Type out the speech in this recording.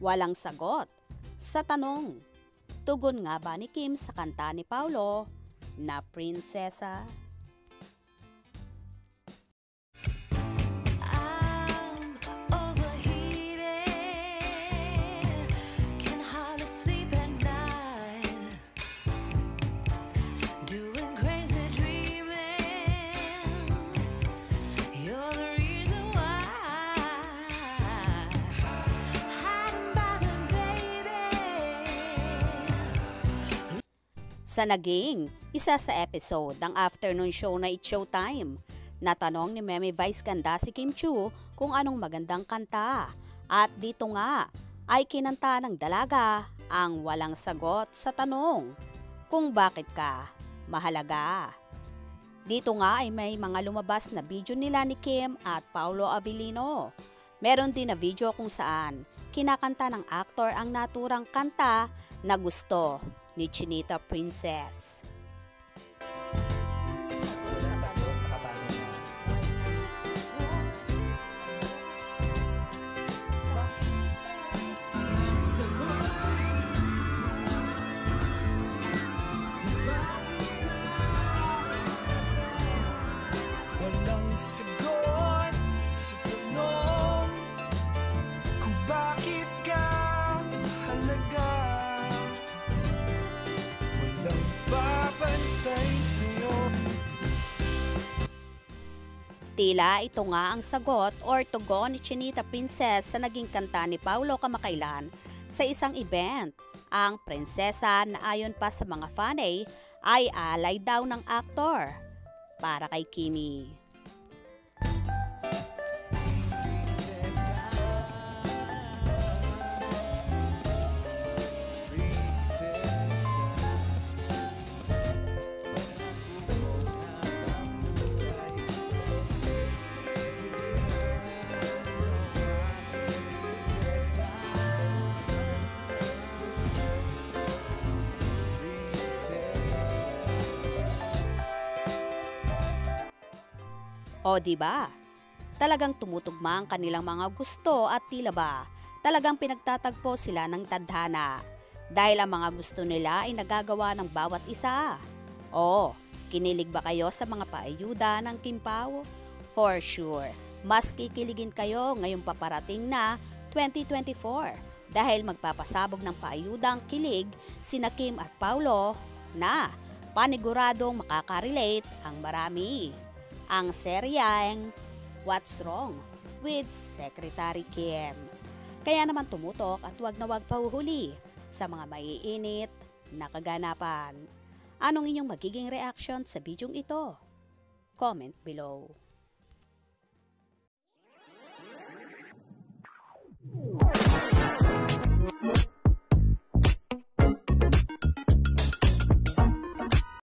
Walang sagot sa tanong, tugon nga ba ni Kim sa kanta ni Paulo na Prinsesa? Sa naging isa sa episode ng afternoon show na It's Showtime, natanong ni Meme Vice Ganda si Kim Chiu kung anong magandang kanta. At dito nga ay kinanta ng dalaga ang walang sagot sa tanong kung bakit ka mahalaga. Dito nga ay may mga lumabas na video nila ni Kim at Paolo Avellino. Meron din na video kung saan kinakanta ng aktor ang naturang kanta na gusto ni Chinita Princess. Walang sagot sa tanong kung bakit ka halaga. Walang babantay sa'yo. Tila ito nga ang sagot or tugon ni Chinita Princess sa naging kanta ni Paulo kamakailan sa isang event. Ang prinsesa na ayon pa sa mga fanay ay alay daw ng aktor para kay Kimi. O diba? Talagang tumutugma ang kanilang mga gusto at tila ba talagang pinagtatagpo sila ng tadhana dahil ang mga gusto nila ay nagagawa ng bawat isa. O, kinilig ba kayo sa mga paayuda ng Kim Pao? For sure, mas kikiligin kayo ngayong paparating na 2024 dahil magpapasabog ng paayuda ang kilig sina Kim at Paulo na paniguradong makaka-relate ang marami. Ang seryeng What's Wrong with Secretary Kim. Kaya naman tumutok at wag na wag pahuhuli sa mga maiinit na kaganapan. Anong inyong magiging reaction sa bidyong ito? Comment below.